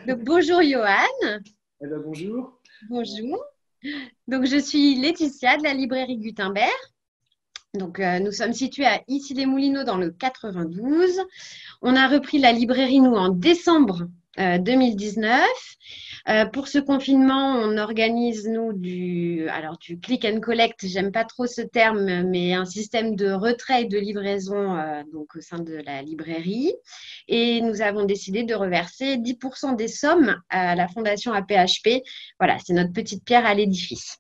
Donc, bonjour Johan. Eh ben, bonjour. Bonjour. Donc, je suis Laetitia de la librairie Gutenberg. Donc, nous sommes situés à Issy-les-Moulineaux dans le 92. On a repris la librairie, nous, en décembre 2019. Pour ce confinement, on organise, nous, du click and collect. J'aime pas trop ce terme, mais un système de retrait et de livraison donc, au sein de la librairie. Et nous avons décidé de reverser 10% des sommes à la Fondation APHP. Voilà, c'est notre petite pierre à l'édifice.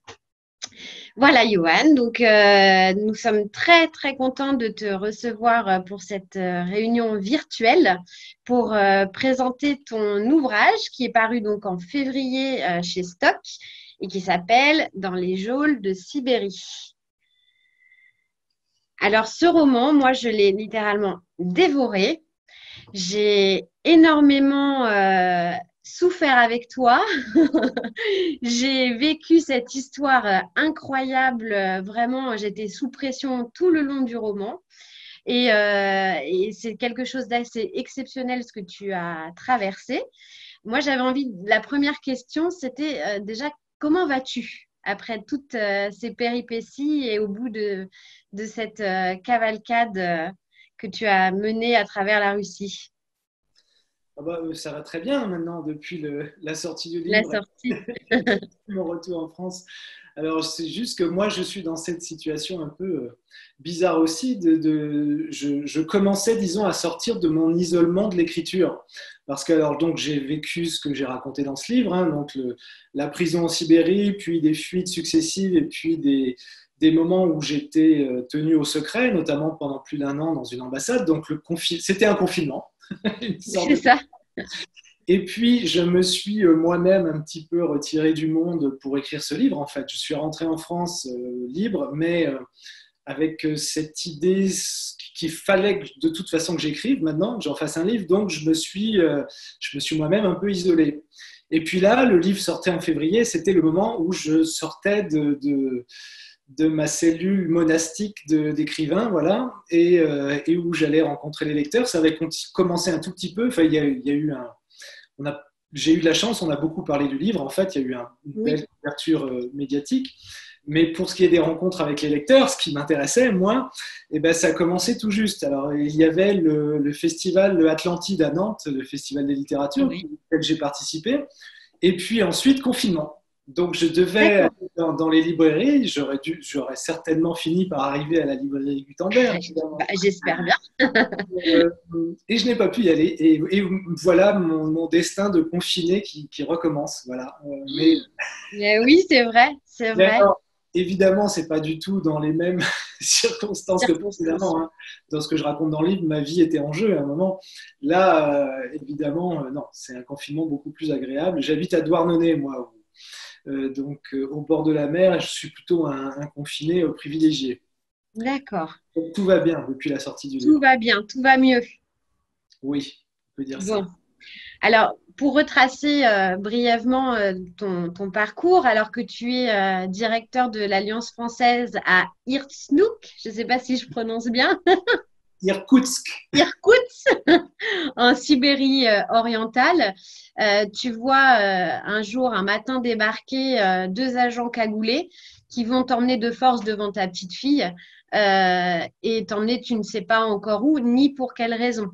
Voilà, Johan. Donc, nous sommes très, très contents de te recevoir pour cette réunion virtuelle pour présenter ton ouvrage qui est paru donc en février chez Stock et qui s'appelle Dans les geôles de Sibérie. Alors, ce roman, moi, je l'ai littéralement dévoré. J'ai énormément souffert avec toi. J'ai vécu cette histoire incroyable. Vraiment, j'étais sous pression tout le long du roman. Et c'est quelque chose d'assez exceptionnel ce que tu as traversé. Moi, j'avais envie, la première question, c'était déjà, comment vas-tu après toutes ces péripéties et au bout de cette cavalcade que tu as menée à travers la Russie? Ah bah, ça va très bien maintenant depuis la sortie du La livre sortie. et mon retour en France. Alors, c'est juste que moi, je suis dans cette situation un peu bizarre aussi. Je commençais, disons, à sortir de mon isolement de l'écriture. Parce que, alors, donc, j'ai vécu ce que j'ai raconté dans ce livre, hein, donc la prison en Sibérie, puis des fuites successives, et puis des moments où j'étais tenu au secret, notamment pendant plus d'un an dans une ambassade. Donc, c'était un confinement. Une sorte C'est de... ça. Et puis, je me suis moi-même un petit peu retiré du monde pour écrire ce livre. En fait, je suis rentré en France libre, mais avec cette idée qu'il fallait de toute façon que j'écrive maintenant, que j'en fasse un livre. Donc, je me suis moi-même un peu isolé. Et puis là, le livre sortait en février. C'était le moment où je sortais de ma cellule monastique d'écrivain, voilà, et où j'allais rencontrer les lecteurs. Ça avait commencé un tout petit peu. Enfin, il y a eu on a, j'ai eu de la chance, on a beaucoup parlé du livre. En fait, il y a eu une belle Oui, couverture médiatique. Mais pour ce qui est des rencontres avec les lecteurs, ce qui m'intéressait, moi, eh ben, ça a commencé tout juste. Alors, il y avait le festival le Atlantide à Nantes, le festival des littératures, oui. auquel j'ai participé. Et puis ensuite, confinement. Donc, je devais aller D'accord. dans les librairies. J'aurais certainement fini par arriver à la librairie Gutenberg, Bah, évidemment. j'espère bien. Euh, et je n'ai pas pu y aller. Et voilà mon destin de confiné qui recommence. Voilà. Oui, c'est vrai, c'est Mais vrai. alors, évidemment, c'est pas du tout dans les mêmes circonstances que Circonstances. précédemment, hein. Dans ce que je raconte dans le livre, ma vie était en jeu à un moment. Là, évidemment, non, c'est un confinement beaucoup plus agréable. J'habite à Douarnenez, moi, donc au bord de la mer, et je suis plutôt un confiné privilégié. D'accord. Donc, tout va bien depuis la sortie du Tout livre. va bien, tout va mieux. Oui, on peut dire Bon. ça. Alors, pour retracer brièvement ton parcours, alors que tu es directeur de l'Alliance française à Irkutsk, je ne sais pas si je prononce bien, Irkoutsk. Irkoutsk, en Sibérie orientale, tu vois un jour, un matin débarquer deux agents cagoulés qui vont t'emmener de force devant ta petite fille et t'emmener tu ne sais pas encore où, ni pour quelle raison.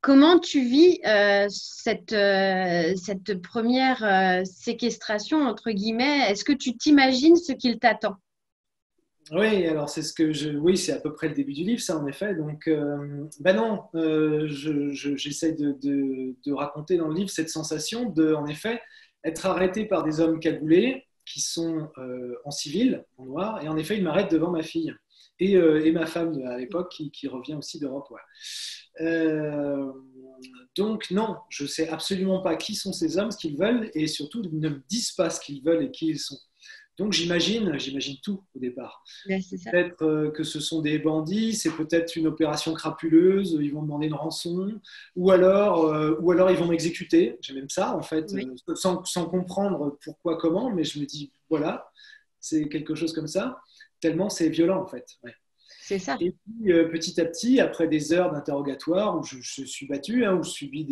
Comment tu vis cette première séquestration, entre guillemets? Est-ce que tu t'imagines ce qu'il t'attend? Oui, alors c'est ce que je. Oui, c'est à peu près le début du livre, ça, en effet. Donc, ben non, j'essaie de raconter dans le livre cette sensation de, en effet, être arrêté par des hommes cagoulés qui sont en civil, en noir, et en effet, ils m'arrêtent devant ma fille et ma femme à l'époque qui revient aussi d'Europe. Ouais. Euh, donc, non, je sais absolument pas qui sont ces hommes, ce qu'ils veulent, et surtout, ils ne me disent pas ce qu'ils veulent et qui ils sont. Donc, j'imagine tout au départ. Ben, c'est ça. Peut-être que ce sont des bandits, c'est peut-être une opération crapuleuse, ils vont demander une rançon, ou alors ils vont m'exécuter. J'ai même ça, en fait, Oui, sans comprendre pourquoi, comment, mais je me dis, voilà, c'est quelque chose comme ça, tellement c'est violent, en fait. Ouais. c'est ça. Et puis, petit à petit, après des heures d'interrogatoire où je suis battu, hein, où je subis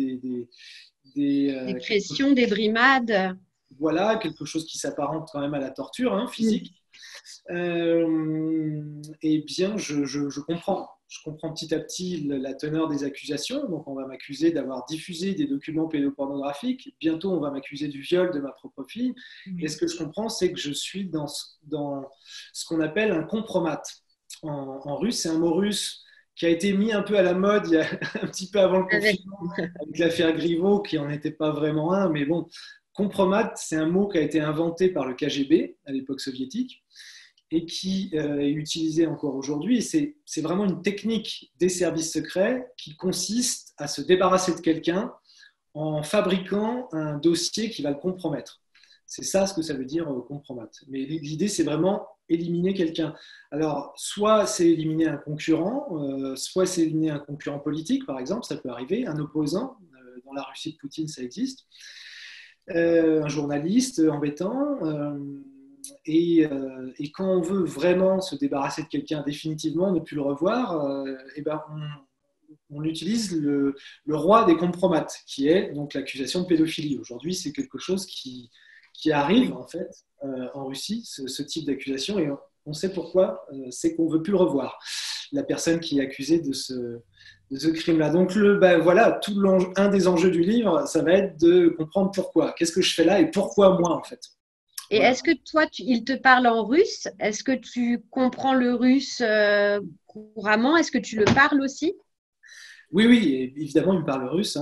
Des pressions, des brimades. Voilà, quelque chose qui s'apparente quand même à la torture physique. Eh bien, je comprends. Je comprends petit à petit la teneur des accusations. Donc, on va m'accuser d'avoir diffusé des documents pédopornographiques. Bientôt, on va m'accuser du viol de ma propre fille. Et ce que je comprends, c'est que je suis dans ce qu'on appelle un compromat. En russe, c'est un mot russe qui a été mis un peu à la mode il y a un petit peu avant le confinement, avec l'affaire Griveaux, qui n'en était pas vraiment un. Mais bon, compromat, c'est un mot qui a été inventé par le KGB à l'époque soviétique et qui est utilisé encore aujourd'hui. Et c'est vraiment une technique des services secrets qui consiste à se débarrasser de quelqu'un en fabriquant un dossier qui va le compromettre. C'est ça ce que ça veut dire compromettre. Mais l'idée, c'est vraiment éliminer quelqu'un. Alors, soit c'est éliminer un concurrent, soit c'est éliminer un concurrent politique, par exemple, ça peut arriver, un opposant. Dans la Russie de Poutine, ça existe. Un journaliste embêtant. Et quand on veut vraiment se débarrasser de quelqu'un définitivement, ne plus le revoir, eh ben on utilise le roi des compromates, qui est donc l'accusation de pédophilie. Aujourd'hui, c'est quelque chose qui arrive en fait en Russie, ce type d'accusation, et on sait pourquoi, c'est qu'on ne veut plus le revoir, la personne qui est accusée de ce crime-là. Donc voilà, un des enjeux du livre, ça va être de comprendre pourquoi. Qu'est-ce que je fais là et pourquoi moi en fait. Et voilà. Est-ce que toi, il te parle en russe? Est-ce que tu comprends le russe couramment? Est-ce que tu le parles aussi? Oui, évidemment, il me parle russe.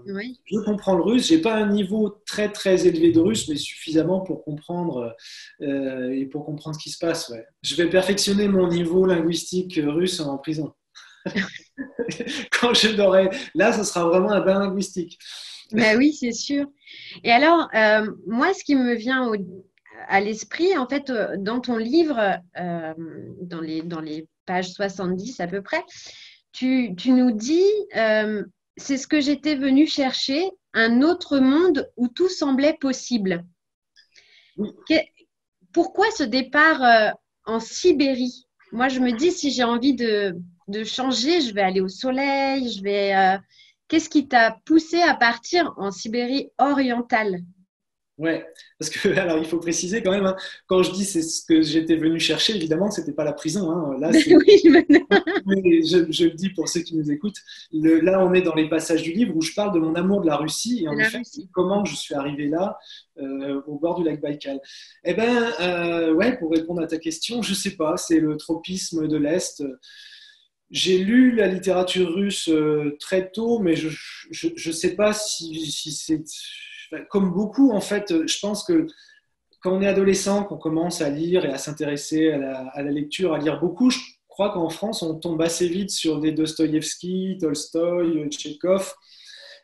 Oui. Je comprends le russe. Je n'ai pas un niveau très, très élevé de russe, mais suffisamment pour comprendre et pour comprendre ce qui se passe. Ouais. Je vais perfectionner mon niveau linguistique russe en prison. Quand je l'aurai, là, ce sera vraiment un bain linguistique. Ben oui, c'est sûr. Et alors, moi, ce qui me vient à l'esprit, en fait, dans ton livre, dans les pages 70 à peu près, tu nous dis, c'est ce que j'étais venue chercher, un autre monde où tout semblait possible. Oui. Pourquoi ce départ en Sibérie? Moi, je me dis, si j'ai envie de changer, je vais aller au soleil, je vais... Qu'est-ce qui t'a poussé à partir en Sibérie orientale? Ouais, parce que alors il faut préciser quand même, quand je dis c'est ce que j'étais venu chercher, évidemment, c'était pas la prison. Là, oui, je le dis pour ceux qui nous écoutent. Là, on est dans les passages du livre où je parle de mon amour de la Russie et en effet, comment je suis arrivé là, au bord du lac Baïkal. Eh ben, ouais, pour répondre à ta question, je sais pas, c'est le tropisme de l'Est. J'ai lu la littérature russe très tôt, mais je sais pas si c'est... Comme beaucoup, en fait, je pense que quand on est adolescent, qu'on commence à lire et à s'intéresser à la lecture, à lire beaucoup, je crois qu'en France, on tombe assez vite sur des Dostoïevski, Tolstoï, Tchekhov.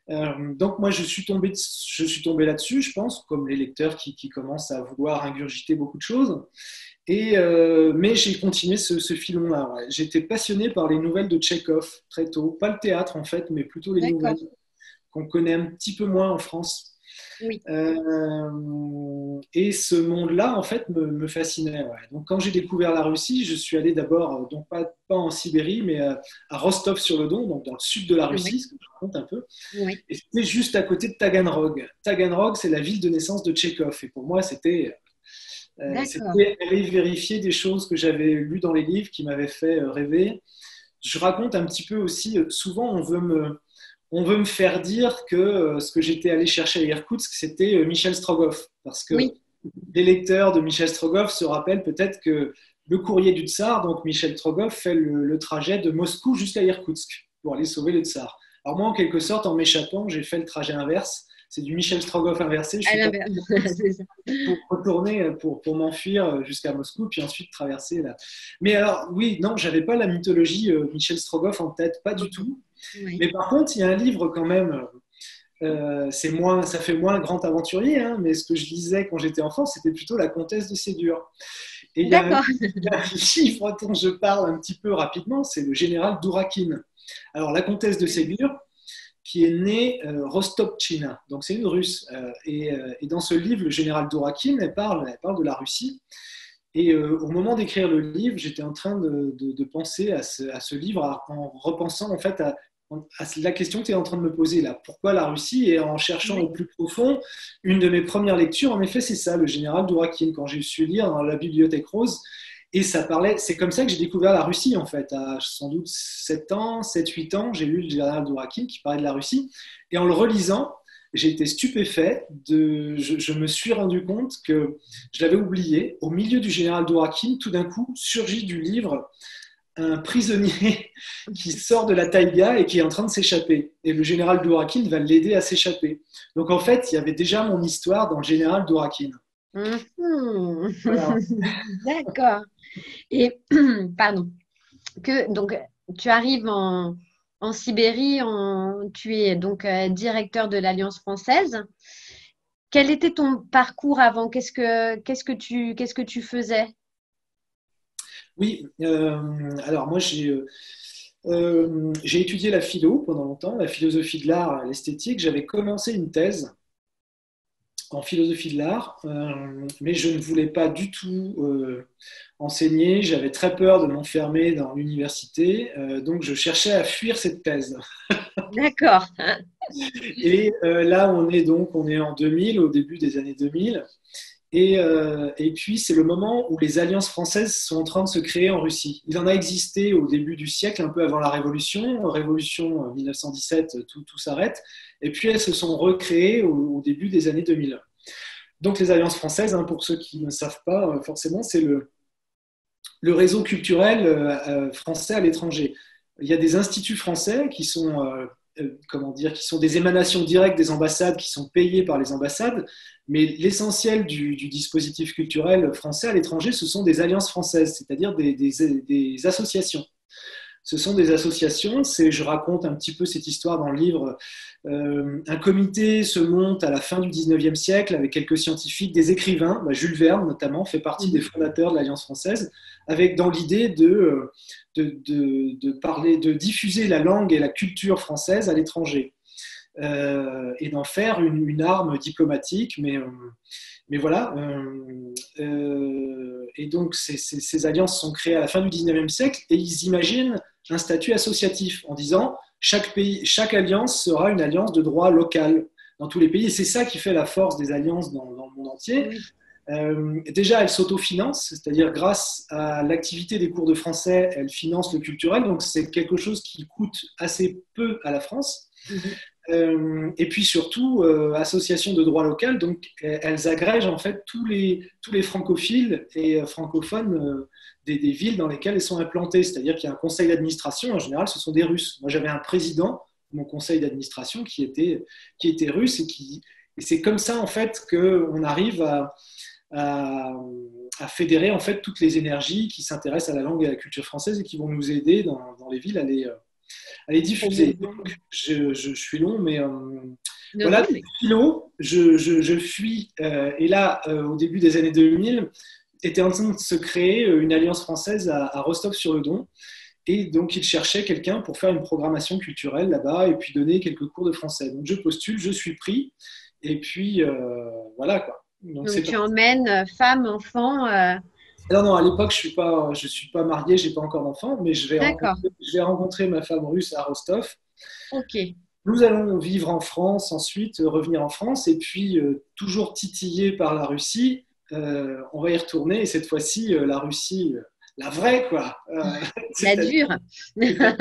Donc moi, je suis tombé là-dessus, je pense, comme les lecteurs qui commencent à vouloir ingurgiter beaucoup de choses. Mais j'ai continué ce filon-là. Ouais. J'étais passionné par les nouvelles de Tchekhov très tôt. Pas le théâtre, en fait, mais plutôt les nouvelles qu'on connaît un petit peu moins en France. Oui. Et ce monde-là, en fait, me fascinait. Ouais. Donc, quand j'ai découvert la Russie, je suis allé d'abord, donc pas en Sibérie, mais à Rostov-sur-le-Don, donc dans le sud de la Russie, ce que je raconte un peu. Oui. Et c'était juste à côté de Taganrog. Taganrog, c'est la ville de naissance de Tchekhov. Et pour moi, c'était aller vérifier des choses que j'avais lues dans les livres qui m'avaient fait rêver. Je raconte un petit peu aussi, souvent on veut me faire dire que ce que j'étais allé chercher à Irkoutsk, c'était Michel Strogoff. Parce que les lecteurs de Michel Strogoff se rappellent peut-être que le courrier du Tsar, donc Michel Strogoff, fait le trajet de Moscou jusqu'à Irkoutsk pour aller sauver le Tsar. Alors moi, en quelque sorte, en m'échappant, j'ai fait le trajet inverse. C'est du Michel Strogoff inversé. Je suis pour retourner, pour m'enfuir jusqu'à Moscou, puis ensuite traverser là. Mais alors, oui, non, j'avais pas la mythologie Michel Strogoff en tête, pas du tout. Oui. Mais par contre, il y a un livre quand même, ça fait moins grand aventurier, mais ce que je lisais quand j'étais enfant, c'était plutôt La Comtesse de Ségur. Et il y a un livre dont je parle un petit peu rapidement, c'est le général Dourakine. Alors, La Comtesse de Ségur, qui est née Rostopchina, donc c'est une Russe. Et dans ce livre, le général Dourakine, elle parle de la Russie. Et au moment d'écrire le livre, j'étais en train de penser à ce livre en repensant en fait la question que tu es en train de me poser là. Pourquoi la Russie? Et en cherchant Oui. au plus profond, une de mes premières lectures, en effet, c'est ça, le général Dourakine, quand j'ai su lire dans la bibliothèque rose. Et ça parlait, c'est comme ça que j'ai découvert la Russie, en fait. À sans doute 7 ans, 7-8 ans, j'ai lu le général Dourakine qui parlait de la Russie. Et en le relisant, j'ai été stupéfait. Je me suis rendu compte que je l'avais oublié. Au milieu du général Dourakine, tout d'un coup, surgit du livre un prisonnier qui sort de la taïga et qui est en train de s'échapper. Et le général Dourakine va l'aider à s'échapper. Donc en fait, il y avait déjà mon histoire dans le général Dourakine. Mhm. Voilà. D'accord. Et, pardon, donc, tu arrives en Sibérie, tu es donc directeur de l'Alliance française. Quel était ton parcours avant? Qu'est-ce que tu faisais? Oui, alors moi j'ai étudié la philo pendant longtemps, la philosophie de l'art, l'esthétique. J'avais commencé une thèse en philosophie de l'art, mais je ne voulais pas du tout enseigner. J'avais très peur de m'enfermer dans l'université, donc je cherchais à fuir cette thèse. D'accord. Et là, on est en 2000, au début des années 2000. Et puis, c'est le moment où les alliances françaises sont en train de se créer en Russie. Il en a existé au début du siècle, un peu avant la Révolution 1917, tout s'arrête. Et puis, elles se sont recréées au début des années 2000. Donc, les alliances françaises, hein, pour ceux qui ne savent pas forcément, c'est le réseau culturel français à l'étranger. Il y a des instituts français qui sont comment dire, qui sont des émanations directes des ambassades, qui sont payées par les ambassades, mais l'essentiel du dispositif culturel français à l'étranger, ce sont des alliances françaises, c'est-à-dire des associations. Ce sont des associations, je raconte un petit peu cette histoire dans le livre. Un comité se monte à la fin du 19e siècle avec quelques scientifiques, des écrivains, Jules Verne notamment fait partie des fondateurs de l'Alliance française, avec dans l'idée de parler, de diffuser la langue et la culture française à l'étranger. Et d'en faire une arme diplomatique, mais voilà. Et donc, ces alliances sont créées à la fin du 19e siècle et ils imaginent un statut associatif en disant chaque alliance sera une alliance de droit local dans tous les pays. Et c'est ça qui fait la force des alliances dans le monde entier. Oui. Déjà, elles s'autofinancent, c'est-à-dire grâce à l'activité des cours de français, elles financent le culturel. Donc, c'est quelque chose qui coûte assez peu à la France. Et puis surtout, association de droit local, donc elles agrègent en fait tous les francophiles et francophones des villes dans lesquelles elles sont implantées. C'est-à-dire qu'il y a un conseil d'administration, en général, ce sont des Russes. Moi, j'avais un président de mon conseil d'administration qui était russe et c'est comme ça en fait qu'on arrive à fédérer en fait toutes les énergies qui s'intéressent à la langue et à la culture française et qui vont nous aider dans les villes à les diffuser. Donc, je suis long, mais Non, voilà, non, mais... philo, je fuis. Et là, au début des années 2000, était en train de se créer une alliance française à Rostov-sur-le-Don. Et donc, ils cherchaient quelqu'un pour faire une programmation culturelle là-bas et puis donner quelques cours de français. Donc, je postule, je suis pris. Et puis, voilà quoi. Donc tu emmènes femmes, enfants. Non, non, à l'époque, je suis pas marié, j'ai pas encore d'enfant, mais D'accord. je vais rencontrer ma femme russe à Rostov. Ok. Nous allons vivre en France, ensuite revenir en France, et puis toujours titillé par la Russie, on va y retourner, et cette fois-ci, la Russie, la vraie, quoi. La dure. La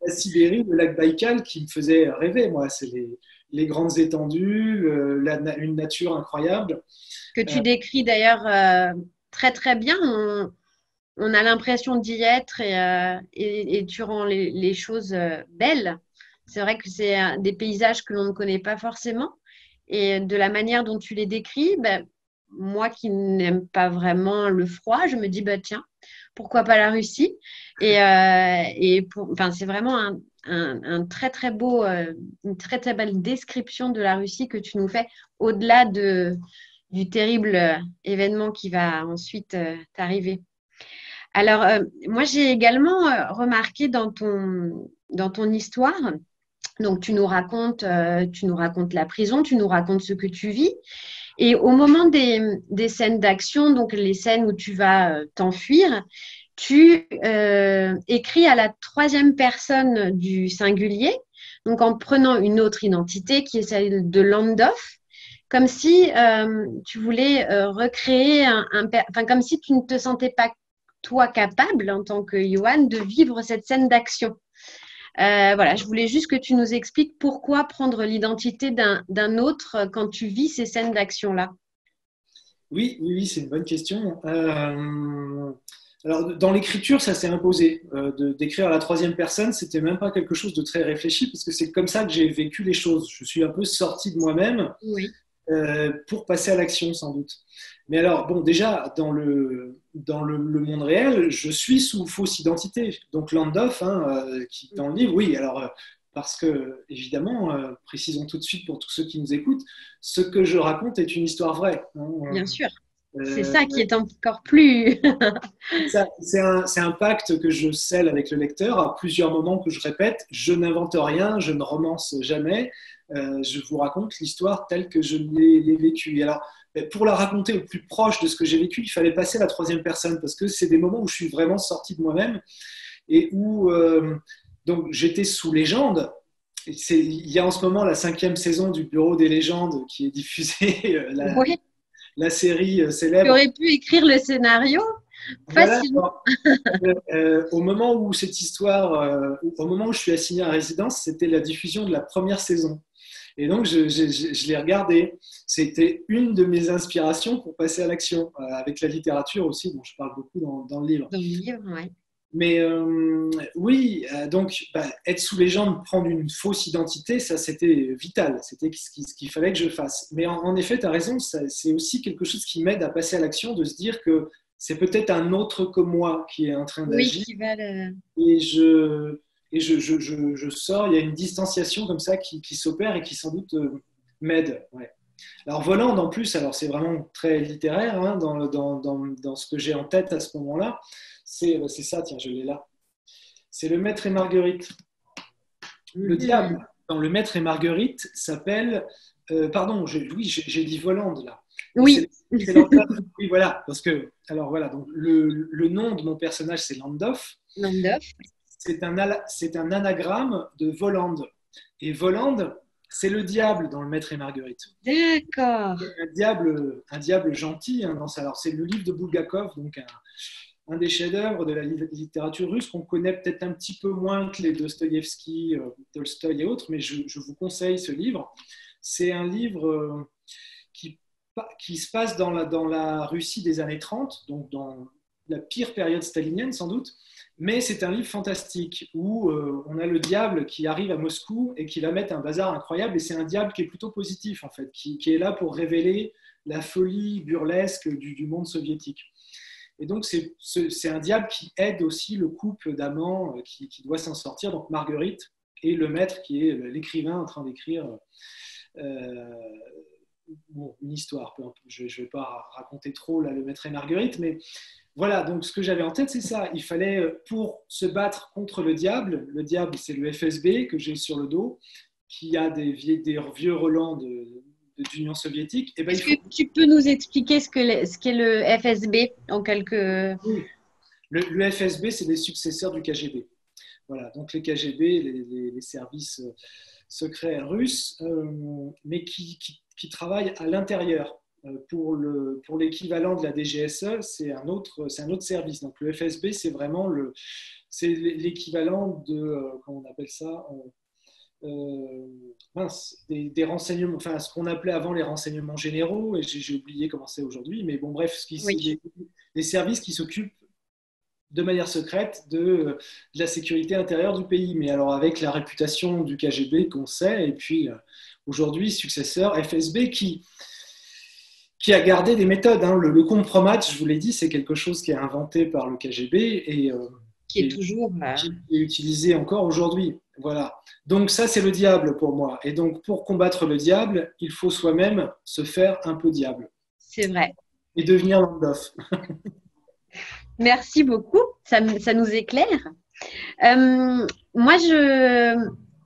Sibérie, le lac Baïkal qui me faisait rêver, moi. C'est les grandes étendues, une nature incroyable. Que tu décris d'ailleurs très très bien. On a l'impression d'y être et tu rends les choses belles. C'est vrai que c'est des paysages que l'on ne connaît pas forcément. Et de la manière dont tu les décris, ben, moi qui n'aime pas vraiment le froid, je me dis, bah, tiens, pourquoi pas la Russie? Enfin, c'est vraiment un très très beau, une très très belle description de la Russie que tu nous fais au-delà du terrible événement qui va ensuite t'arriver. Alors, moi, j'ai également remarqué dans ton histoire, donc tu nous racontes la prison, tu nous racontes ce que tu vis. Et au moment des scènes d'action, donc les scènes où tu vas t'enfuir, tu écris à la troisième personne du singulier. donc en prenant une autre identité qui est celle de Landolf, comme si tu voulais recréer enfin, comme si tu ne te sentais pas toi capable en tant que Johan de vivre cette scène d'action. Voilà, je voulais juste que tu nous expliques pourquoi prendre l'identité d'un autre quand tu vis ces scènes d'action-là. Oui, oui, oui, c'est une bonne question. Alors, dans l'écriture, ça s'est imposé. D'écrire à la troisième personne, c'était même pas quelque chose de très réfléchi, parce que c'est comme ça que j'ai vécu les choses. Je suis un peu sorti de moi-même Oui. pour passer à l'action, sans doute. Mais alors, bon, déjà, le monde réel, je suis sous fausse identité. Donc, Landolf, hein, qui, dans le livre, oui, alors, parce que, évidemment, précisons tout de suite pour tous ceux qui nous écoutent, ce que je raconte est une histoire vraie, hein. Bien sûr. C'est Euh, ça qui est encore plus… c'est un pacte que je scelle avec le lecteur à plusieurs moments que je répète. Je n'invente rien, je ne romance jamais. Je vous raconte l'histoire telle que je l'ai vécue. Et alors, pour la raconter au plus proche de ce que j'ai vécu, il fallait passer à la troisième personne parce que c'est des moments où je suis vraiment sorti de moi-même et où donc j'étais sous légende. Il y a en ce moment la 5e saison du Bureau des légendes qui est diffusée, Oui. la série Tu célèbre. aurais pu écrire le scénario Voilà. facilement. Au moment où cette histoire, au moment où je suis assigné à résidence, c'était la diffusion de la première saison. Et donc, je l'ai regardé. C'était une de mes inspirations pour passer à l'action, avec la littérature aussi, dont je parle beaucoup dans le livre. Dans le livre, oui. Mais oui, donc être sous légende, prendre une fausse identité, ça c'était vital, c'était ce qu'il fallait que je fasse. Mais en effet, tu as raison, c'est aussi quelque chose qui m'aide à passer à l'action, de se dire que c'est peut-être un autre que moi qui est en train Oui, d'agir qui va le… et je sors, il y a une distanciation comme ça qui s'opère et qui sans doute m'aide. Ouais. Alors Voland en plus, alors c'est vraiment très littéraire hein, dans ce que j'ai en tête à ce moment-là, c'est ça, tiens, je l'ai là. C'est le Maître et Marguerite. Le diable dans le Maître et Marguerite s'appelle, pardon, oui, j'ai dit Voland là. Oui. C'est Landolf. Oui, voilà, parce que, alors voilà, donc le nom de mon personnage c'est Landolf. Landolf. C'est un anagramme de Voland. Et Voland, c'est le diable dans le Maître et Marguerite. D'accord. Un diable gentil. Hein, alors, c'est le livre de Bulgakov, donc un des chefs-d'œuvre de la littérature russe qu'on connaît peut-être un petit peu moins que les Dostoïevski, Tolstoï et autres, mais je vous conseille ce livre. C'est un livre qui se passe dans la Russie des années 30, donc dans la pire période stalinienne sans doute, mais c'est un livre fantastique où on a le diable qui arrive à Moscou et qui va mettre un bazar incroyable, et c'est un diable qui est plutôt positif en fait, qui est là pour révéler la folie burlesque du monde soviétique. Et donc c'est un diable qui aide aussi le couple d'amants qui doit s'en sortir, donc Marguerite et le maître qui est l'écrivain en train d'écrire bon, une histoire. Je ne vais pas raconter trop là, le Maître et Marguerite, mais voilà, donc ce que j'avais en tête, c'est ça. Il fallait, pour se battre contre le diable c'est le FSB que j'ai sur le dos, qui a des vieux relents d'Union soviétique. Et ben, Est-ce que tu peux nous expliquer ce qu'est le FSB en quelques… Oui. Le FSB, c'est les successeurs du KGB. Voilà, donc les KGB, les services secrets russes, mais qui travaillent à l'intérieur. Pour l'équivalent de la DGSE, c'est un autre service. Donc le FSB, c'est vraiment l'équivalent de, comment on appelle ça, des renseignements, enfin ce qu'on appelait avant les renseignements généraux, et j'ai oublié comment c'est aujourd'hui, mais bon bref, Oui. les services qui s'occupent de manière secrète de la sécurité intérieure du pays, mais alors avec la réputation du KGB qu'on sait, et puis aujourd'hui successeur FSB qui a gardé des méthodes. Hein. Le compromat, je vous l'ai dit, c'est quelque chose qui est inventé par le KGB et Qui est toujours… qui est utilisé encore aujourd'hui. Voilà. Donc ça, c'est le diable pour moi. Et donc pour combattre le diable, il faut soi-même se faire un peu diable. C'est vrai. Et devenir Landolf. Merci beaucoup. Ça nous éclaire. Moi,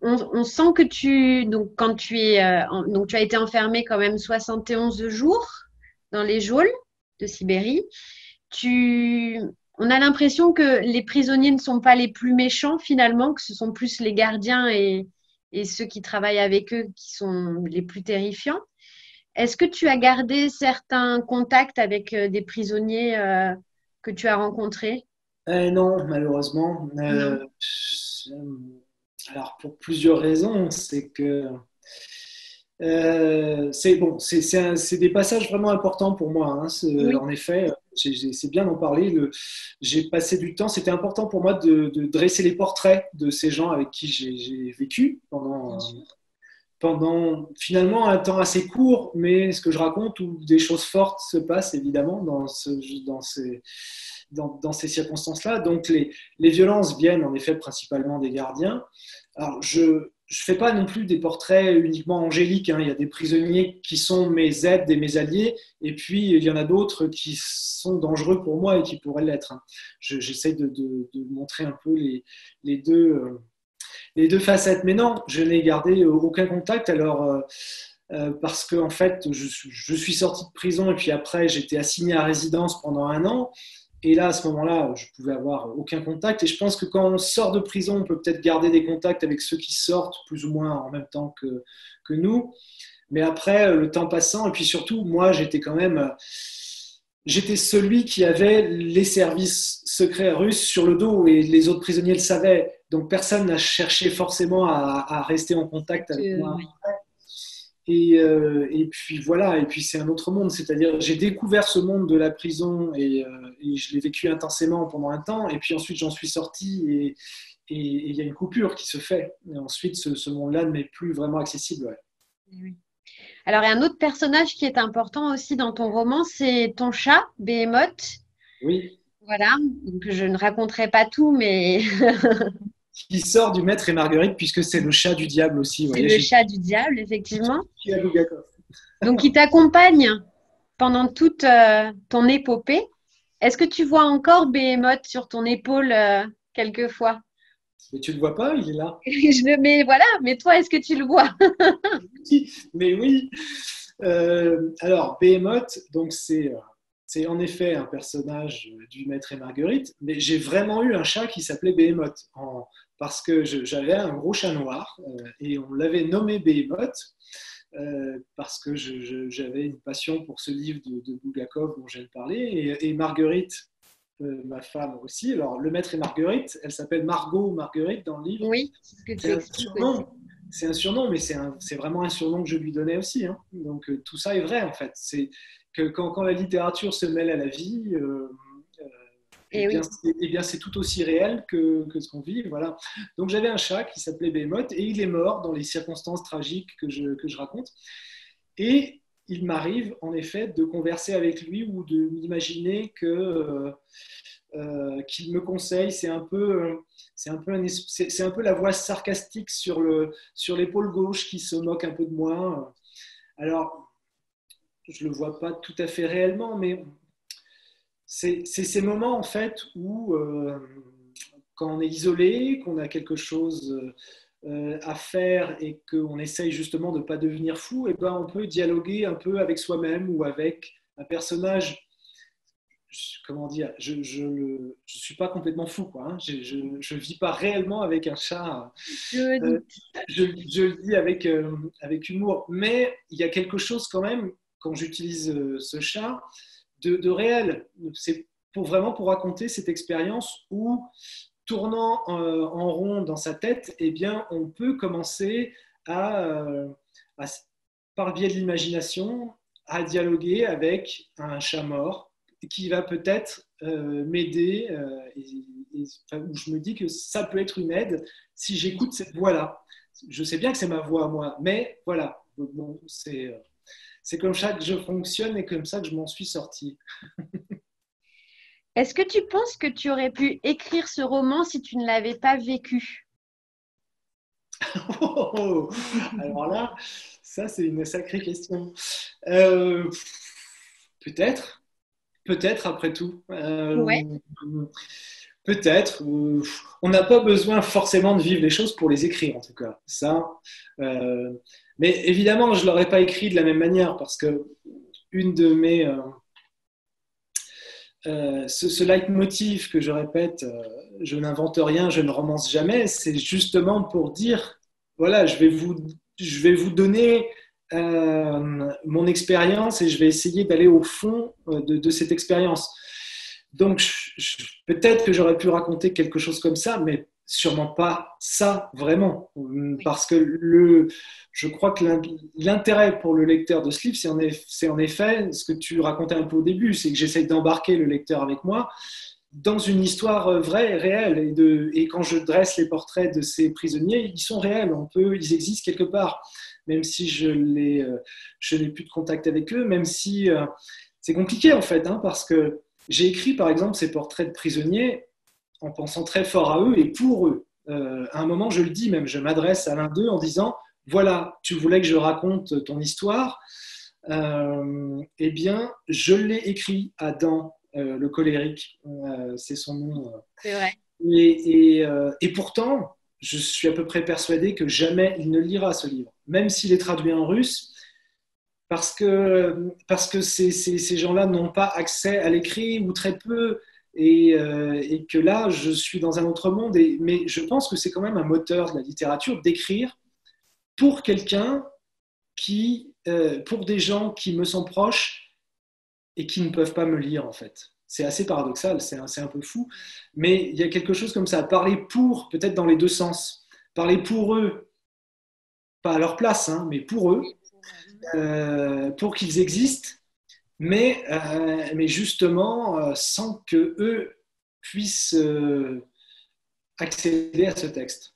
on sent que donc quand donc tu as été enfermé quand même 71 jours dans les geôles de Sibérie. On a l'impression que les prisonniers ne sont pas les plus méchants finalement, que ce sont plus les gardiens et et ceux qui travaillent avec eux qui sont les plus terrifiants. Est-ce que tu as gardé certains contacts avec des prisonniers que tu as rencontrés? Non, malheureusement. Non. Alors, pour plusieurs raisons, c'est que c'est des passages vraiment importants pour moi. Hein. Oui, En effet, c'est bien d'en parler. J'ai passé du temps. C'était important pour moi de dresser les portraits de ces gens avec qui j'ai vécu bien sûr. pendant finalement un temps assez court, mais ce que je raconte où des choses fortes se passent évidemment dans ces circonstances-là. Donc les violences viennent en effet principalement des gardiens. Alors je fais pas non plus des portraits uniquement angéliques. Hein. Il y a des prisonniers qui sont mes aides et mes alliés, et puis il y en a d'autres qui sont dangereux pour moi et qui pourraient l'être. Hein. J'essaie de montrer un peu les deux. Les deux facettes. Mais non, je n'ai gardé aucun contact. Alors, parce que en fait, je suis sorti de prison et puis après, j'étais assigné à résidence pendant un an. Et là, à ce moment-là, je pouvais avoir aucun contact. Et je pense que quand on sort de prison, on peut peut-être garder des contacts avec ceux qui sortent plus ou moins en même temps que nous. Mais après, le temps passant, et puis surtout, moi, j'étais celui qui avait les services secrets russes sur le dos et les autres prisonniers le savaient. Donc personne n'a cherché forcément à rester en contact avec moi. Oui. Et puis voilà, et puis c'est un autre monde. C'est-à-dire, j'ai découvert ce monde de la prison et je l'ai vécu intensément pendant un temps. Et puis ensuite, j'en suis sorti et il y a une coupure qui se fait. Et ensuite, ce monde-là ne m'est plus vraiment accessible. Ouais. Oui. Alors, il y a un autre personnage qui est important aussi dans ton roman, c'est ton chat, Behemoth. Oui, Voilà, donc je ne raconterai pas tout, mais qui sort du Maître et Marguerite puisque c'est le chat du diable aussi. Vous c'est voyez, le chat du diable, effectivement. suis à Bulgakov. Donc, il t'accompagne pendant toute ton épopée. Est-ce que tu vois encore Behemoth sur ton épaule quelquefois? Mais tu ne le vois pas, il est là. Mais voilà, mais toi, est-ce que tu le vois? Mais oui. Alors, Behemoth, donc c'est en effet un personnage du Maître et Marguerite, mais j'ai vraiment eu un chat qui s'appelait Behemoth, parce que j'avais un gros chat noir et on l'avait nommé Behemoth parce que j'avais une passion pour ce livre de Bulgakov dont je viens de parler, et Marguerite, ma femme aussi. Alors, le Maître et Marguerite, elle s'appelle Margot Marguerite dans le livre. Oui, c'est ce que tu C'est un expliques aussi. surnom. C'est un surnom, mais c'est vraiment un surnom que je lui donnais aussi. Hein. Donc tout ça est vrai en fait. C'est que quand la littérature se mêle à la vie, Et oui. eh bien c'est tout aussi réel que ce qu'on vit. Voilà. Donc j'avais un chat qui s'appelait Behemoth et il est mort dans les circonstances tragiques que je raconte. Et il m'arrive en effet de converser avec lui ou de m'imaginer qu'il me conseille. C'est un peu la voix sarcastique sur l'épaule gauche qui se moque un peu de moi. Alors, je le vois pas tout à fait réellement, mais c'est ces moments en fait où quand on est isolé, qu'on a quelque chose à faire et qu'on essaye justement de ne pas devenir fou, et ben on peut dialoguer un peu avec soi-même ou avec un personnage. Comment dire, je suis pas complètement fou, quoi. Hein. Je vis pas réellement avec un chat. Je me Euh, doute. je le dis avec humour, mais il y a quelque chose quand même quand j'utilise ce chat de réel. C'est vraiment pour raconter cette expérience où tournant en rond dans sa tête, eh bien, on peut commencer à, par le biais de l'imagination, à dialoguer avec un chat mort qui va peut-être m'aider enfin, où je me dis que ça peut être une aide si j'écoute cette voix-là. Je sais bien que c'est ma voix à moi, mais voilà, bon, c'est comme ça que je fonctionne et comme ça que je m'en suis sorti. Est-ce que tu penses que tu aurais pu écrire ce roman si tu ne l'avais pas vécu? Oh, alors là, ça c'est une sacrée question. Euh, peut-être, peut-être après tout. Ouais. Peut-être. On n'a pas besoin forcément de vivre les choses pour les écrire, en tout cas. Ça. euh, mais évidemment, je ne l'aurais pas écrit de la même manière parce que une de mes ce leitmotiv que je répète, je n'invente rien, je ne romance jamais, c'est justement pour dire voilà, je vais vous donner mon expérience et je vais essayer d'aller au fond de cette expérience. Donc, peut-être que j'aurais pu raconter quelque chose comme ça, mais sûrement pas ça vraiment. Oui. Parce que je crois que l'intérêt pour le lecteur de ce livre, c'est en effet ce que tu racontais un peu au début, c'est que j'essaye d'embarquer le lecteur avec moi dans une histoire vraie et réelle. Et quand je dresse les portraits de ces prisonniers, ils sont réels, ils existent quelque part, même si je n'ai plus de contact avec eux, même si c'est compliqué en fait, hein, parce que j'ai écrit par exemple ces portraits de prisonniers en pensant très fort à eux et pour eux. À un moment, je le dis même, je m'adresse à l'un d'eux en disant, voilà, tu voulais que je raconte ton histoire, eh bien, je l'ai écrit, Adam, le colérique, c'est son nom. C'est vrai. Et pourtant, je suis à peu près persuadé que jamais il ne lira ce livre, même s'il est traduit en russe, parce que ces gens-là n'ont pas accès à l'écrit ou très peu, et que là, je suis dans un autre monde. Mais je pense que c'est quand même un moteur de la littérature d'écrire pour quelqu'un pour des gens qui me sont proches et qui ne peuvent pas me lire en fait. C'est assez paradoxal, c'est un peu fou, mais il y a quelque chose comme ça. Parler pour, peut-être dans les deux sens. Parler pour eux, pas à leur place, hein, mais pour eux, pour qu'ils existent, mais justement sans que eux puissent accéder à ce texte.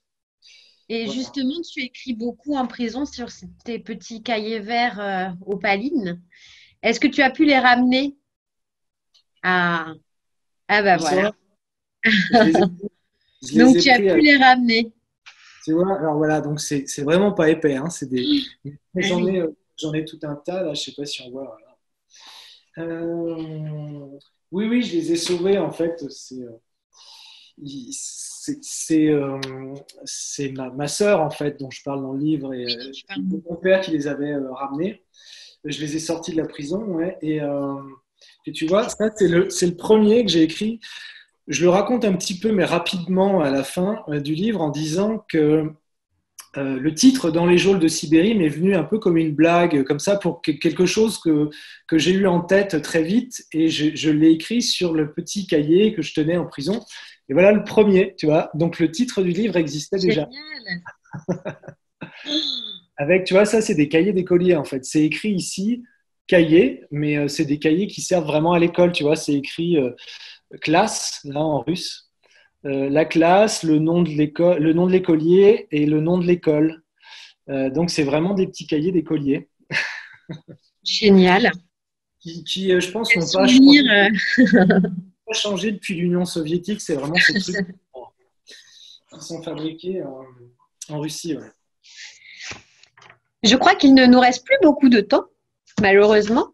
Et Voilà. justement, tu écris beaucoup en prison sur tes petits cahiers verts opalines. Est-ce que tu as pu les ramener? Ah, ah bah Ils sont voilà. là, je les ai, je les Donc ai tu as pris. pu les ramener. Tu vois, alors voilà, donc c'est vraiment pas épais, hein, mais Ah oui. j'en ai tout un tas là, je sais pas si on voit. Voilà. Oui, oui, je les ai sauvés en fait. C'est ma sœur en fait dont je parle dans le livre et Oui, dont tu parles mon beaucoup. père qui les avait ramenés. Je les ai sortis de la prison, ouais, et tu vois, ça c'est le premier que j'ai écrit. Je le raconte un petit peu, mais rapidement à la fin du livre en disant que le titre Dans les geôles de Sibérie m'est venu un peu comme une blague, comme ça, pour quelque chose que j'ai eu en tête très vite, et je l'ai écrit sur le petit cahier que je tenais en prison. Et voilà le premier, tu vois. Donc le titre du livre existait déjà. Génial. Avec, tu vois, ça c'est des cahiers d'écoliers en fait. C'est écrit ici, cahier, mais c'est des cahiers qui servent vraiment à l'école, tu vois. C'est écrit classe, là en russe. La classe, le nom de l'école, le nom de l'écolier et le nom de l'école. Donc, c'est vraiment des petits cahiers d'écoliers Génial. je pense, Quel n'ont pas souvenir. pas changé depuis l'Union soviétique. C'est vraiment ces trucs qui sont fabriqués en Russie. Ouais. Je crois qu'il ne nous reste plus beaucoup de temps, malheureusement.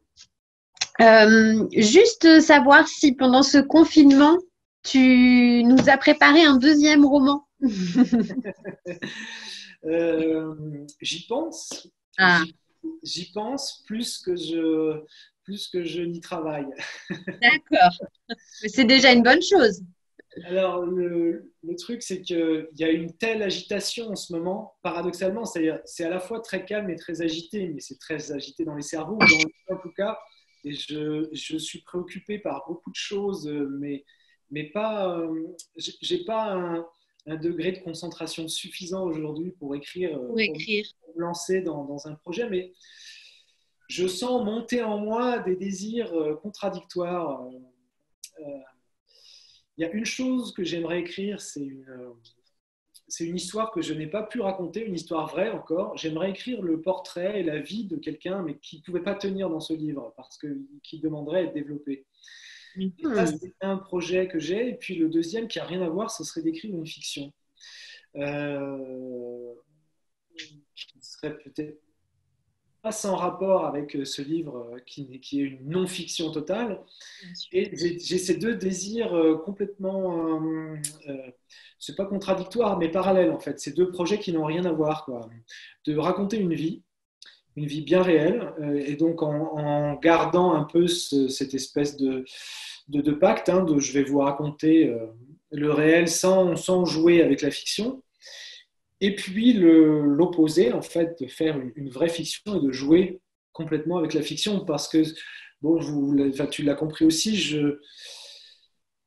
Juste savoir si pendant ce confinement, tu nous as préparé un deuxième roman. J'y pense. Ah, J'y pense plus que je n'y travaille. d'accord. C'est déjà une bonne chose. Alors, le truc, c'est qu'il y a une telle agitation en ce moment, paradoxalement, c'est-à-dire c'est à la fois très calme et très agité, mais c'est très agité dans les cerveaux, ou dans le en tout cas, et je suis préoccupé par beaucoup de choses, mais pas, j'ai pas un degré de concentration suffisant aujourd'hui pour écrire, Pour pour écrire. me lancer dans un projet, mais je sens monter en moi des désirs contradictoires. Euh, il y a une chose que j'aimerais écrire, c'est une histoire que je n'ai pas pu raconter, une histoire vraie encore. J'aimerais écrire le portrait et la vie de quelqu'un, mais qui ne pouvait pas tenir dans ce livre, parce que qui demanderait à être développé. Et ça, Mhm. c'est un projet que j'ai. Et puis le deuxième, qui n'a rien à voir, ce serait d'écrire une fiction. Euh, qui serait peut-être pas sans rapport avec ce livre qui est une non-fiction totale. Bien sûr. Et j'ai ces deux désirs complètement, c'est pas contradictoire, mais parallèles en fait. Ces deux projets qui n'ont rien à voir, quoi. De raconter une vie bien réelle, et donc en gardant un peu cette espèce de pacte, hein, de je vais vous raconter le réel sans jouer avec la fiction. Et puis l'opposé, en fait, de faire une vraie fiction et de jouer complètement avec la fiction, parce que, bon, tu l'as compris aussi,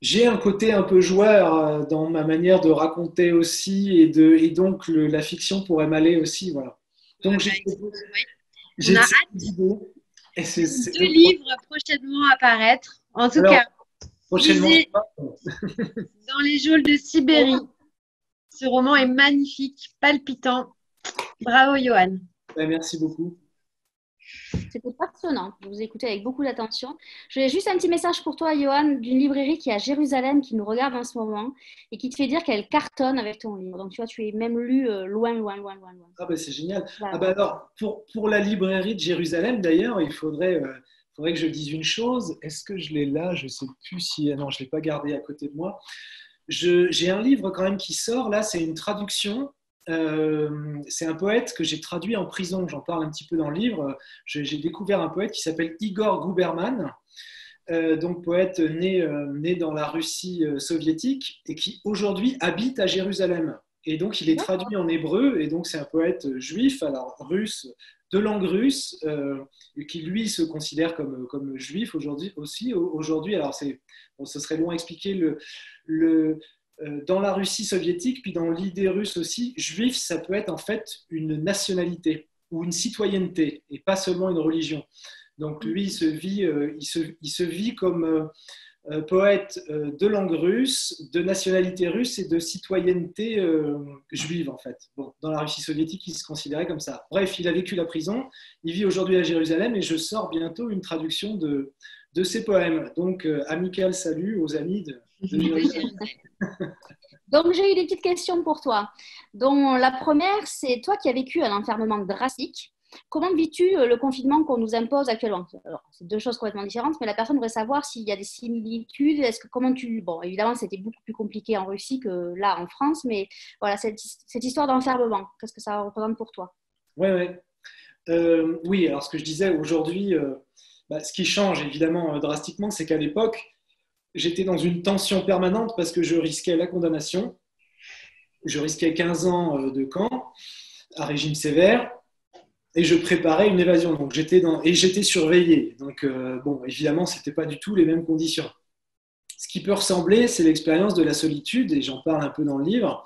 j'ai un côté un peu joueur dans ma manière de raconter aussi, et donc la fiction pourrait m'aller aussi, voilà. Donc Bah, écoute, oui. On j'ai a cette hâte idée, et de c'est 2 livres prochainement à paraître. En tout alors cas, prochainement. lisez Dans les geôles de Sibérie. Ce roman est magnifique, palpitant. Bravo, Johan. Ben, merci beaucoup. C'était passionnant. Je vous ai écouté avec beaucoup d'attention. J'ai juste un petit message pour toi, Johan, d'une librairie qui est à Jérusalem, qui nous regarde en ce moment et qui te fait dire qu'elle cartonne avec ton livre. Donc, tu vois, tu es même lu loin, loin, loin, loin, loin. Ah ben c'est génial. Ah Voilà. ben alors, pour la librairie de Jérusalem, d'ailleurs, faudrait que je dise une chose. Est-ce que je l'ai là? Je ne sais plus si... Non, je ne l'ai pas gardé à côté de moi. J'ai un livre quand même qui sort, là, c'est une traduction. C'est un poète que j'ai traduit en prison. J'en parle un petit peu dans le livre. J'ai découvert un poète qui s'appelle Igor Guberman, donc poète né dans la Russie soviétique et qui aujourd'hui habite à Jérusalem. Et donc il est traduit en hébreu, et donc c'est un poète juif, alors russe, de langue russe, qui lui se considère comme juif aujourd'hui aussi. Aujourd'hui, alors bon, ce serait long à expliquer dans la Russie soviétique, puis dans l'idée russe aussi, juif, ça peut être en fait une nationalité ou une citoyenneté, et pas seulement une religion. Donc lui, il se vit comme poète de langue russe, de nationalité russe et de citoyenneté juive, en fait. Bon, dans la Russie soviétique, il se considérait comme ça. Bref, il a vécu la prison, il vit aujourd'hui à Jérusalem, et je sors bientôt une traduction de ses poèmes. Donc, amical salut aux amis de Jérusalem. Donc, j'ai eu des petites questions pour toi. Donc, la première, c'est toi qui as vécu un enfermement drastique. Comment vis-tu le confinement qu'on nous impose actuellement? Alors, c'est deux choses complètement différentes, mais la personne voudrait savoir s'il y a des similitudes. Bon, évidemment, c'était beaucoup plus compliqué en Russie que là en France, mais voilà, cette histoire d'enfermement, qu'est-ce que ça représente pour toi? Ouais. Oui, alors ce que je disais aujourd'hui, ce qui change évidemment drastiquement, c'est qu'à l'époque, j'étais dans une tension permanente parce que je risquais la condamnation. Je risquais 15 ans de camp à régime sévère, et je préparais une évasion. Donc j'étais surveillé. Donc bon, évidemment, c'était pas du tout les mêmes conditions. Ce qui peut ressembler, c'est l'expérience de la solitude, et j'en parle un peu dans le livre.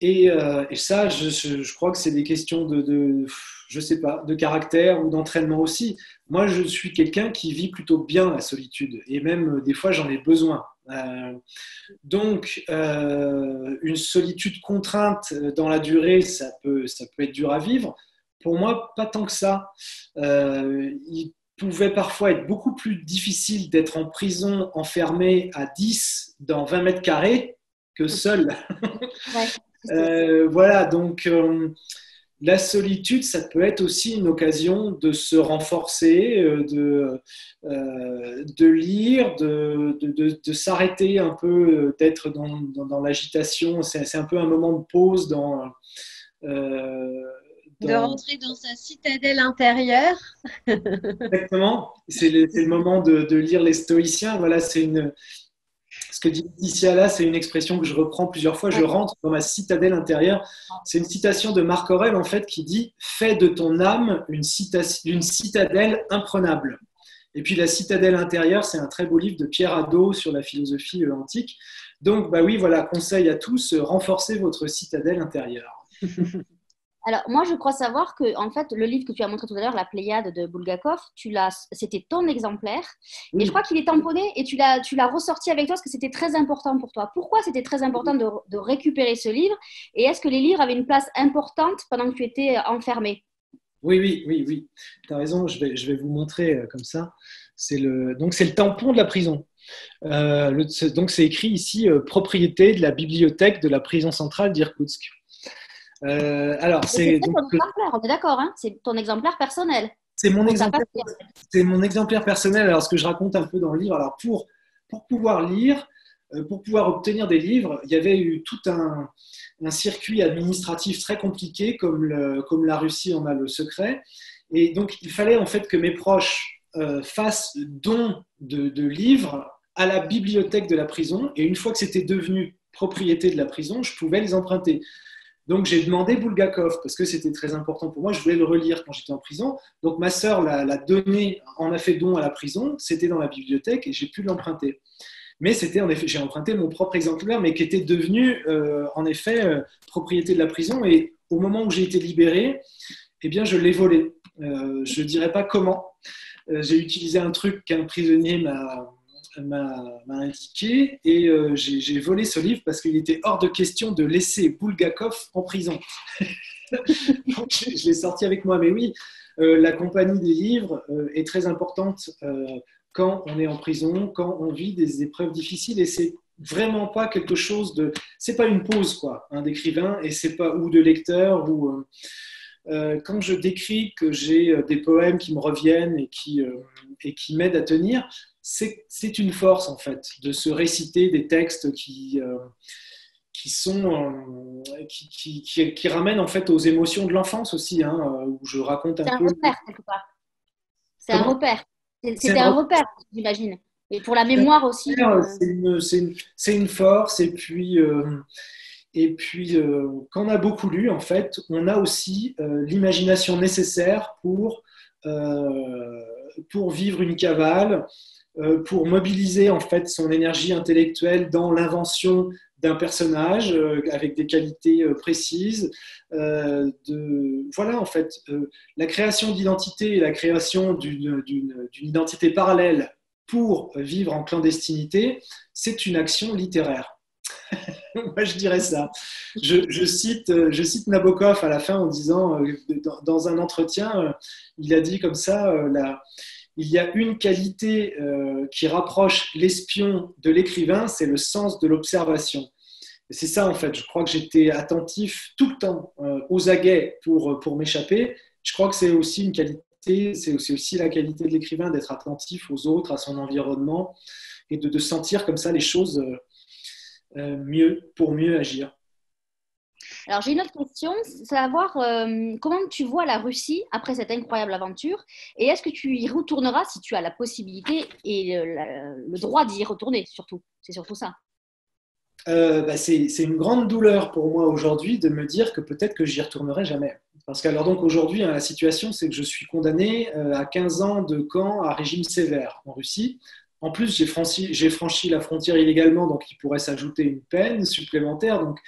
Et ça, je crois que c'est des questions je sais pas, de caractère ou d'entraînement aussi. Moi, je suis quelqu'un qui vit plutôt bien la solitude, et même des fois, j'en ai besoin. Donc, une solitude contrainte dans la durée, ça peut être dur à vivre. Pour moi, pas tant que ça. Il pouvait parfois être beaucoup plus difficile d'être en prison, enfermé à 10 dans 20 mètres carrés, que seul. Voilà, donc la solitude, ça peut être aussi une occasion de se renforcer, de lire, de s'arrêter un peu, d'être dans l'agitation. C'est un peu un moment de pause de rentrer dans sa citadelle intérieure. Exactement, c'est le moment de lire les stoïciens. Voilà, ce que dit Laetitia là, c'est une expression que je reprends plusieurs fois. Je rentre dans ma citadelle intérieure. C'est une citation de Marc Aurèle, en fait, qui dit « Fais de ton âme une citadelle imprenable ». Et puis la citadelle intérieure, c'est un très beau livre de Pierre Hadot sur la philosophie antique. Donc, bah oui, voilà, conseil à tous, renforcez votre citadelle intérieure. Alors, moi, je crois savoir que, en fait, le livre que tu as montré tout à l'heure, La Pléiade de Bulgakov, c'était ton exemplaire. Oui. Et je crois qu'il est tamponné et tu l'as ressorti avec toi parce que c'était très important pour toi. Pourquoi c'était très important de récupérer ce livre? Et est-ce que les livres avaient une place importante pendant que tu étais enfermé? Oui. Tu as raison, je vais vous montrer comme ça. Donc, c'est le tampon de la prison. Donc, c'est écrit ici propriété de la bibliothèque de la prison centrale d'Irkoutsk. Alors, c'est ton exemplaire, on est d'accord, hein, c'est ton exemplaire personnel. C'est mon exemplaire personnel. Alors, ce que je raconte un peu dans le livre, alors pour pouvoir lire, pour pouvoir obtenir des livres, il y avait eu tout un circuit administratif très compliqué, comme la Russie en a le secret. Et donc, il fallait en fait que mes proches fassent don de livres à la bibliothèque de la prison. Et une fois que c'était devenu propriété de la prison, je pouvais les emprunter. Donc, j'ai demandé Bulgakov parce que c'était très important pour moi. Je voulais le relire quand j'étais en prison. Donc, ma sœur l'a donné, en a fait don à la prison. C'était dans la bibliothèque et j'ai pu l'emprunter. Mais c'était en effet, j'ai emprunté mon propre exemplaire, mais qui était devenu en effet propriété de la prison. Et au moment où j'ai été libéré, eh bien, je l'ai volé. Je ne dirais pas comment. J'ai utilisé un truc qu'un prisonnier m'a indiqué et j'ai volé ce livre parce qu'il était hors de question de laisser Bulgakov en prison. Donc, je l'ai sorti avec moi. Mais oui, la compagnie des livres est très importante quand on est en prison, quand on vit des épreuves difficiles, et c'est vraiment pas quelque chose de, c'est pas une pause quoi, hein, d'écrivain, et c'est pas ou de lecteur ou quand je décris que j'ai des poèmes qui me reviennent et qui m'aident à tenir, c'est une force en fait de se réciter des textes qui ramènent en fait aux émotions de l'enfance aussi, hein, où je raconte C'est un un peu. repère, quelque part. C'est un Comment? repère. C'est C'était un repère, j'imagine. Et pour la mémoire aussi. c'est une force. Et puis quand on a beaucoup lu, en fait, on a aussi l'imagination nécessaire pour vivre une cavale, pour mobiliser en fait son énergie intellectuelle dans l'invention d'un personnage avec des qualités précises. Voilà, en fait, la création d'identité et la création d'une identité parallèle pour vivre en clandestinité, c'est une action littéraire. Moi, je dirais ça. Je cite Nabokov à la fin en disant, dans un entretien, il a dit comme ça, il y a une qualité qui rapproche l'espion de l'écrivain, c'est le sens de l'observation. Et c'est ça, en fait. Je crois que j'étais attentif tout le temps, aux aguets pour m'échapper. Je crois que c'est aussi une qualité, c'est aussi la qualité de l'écrivain d'être attentif aux autres, à son environnement, et de sentir comme ça les choses pour mieux agir. Alors, j'ai une autre question, savoir comment tu vois la Russie après cette incroyable aventure, et est-ce que tu y retourneras si tu as la possibilité et le droit d'y retourner, surtout. C'est surtout ça. C'est une grande douleur pour moi aujourd'hui de me dire que peut-être que j'y retournerai jamais. Parce que alors donc aujourd'hui, hein, la situation, c'est que je suis condamné à 15 ans de camp à régime sévère en Russie. En plus, j'ai franchi la frontière illégalement, donc il pourrait s'ajouter une peine supplémentaire. Donc,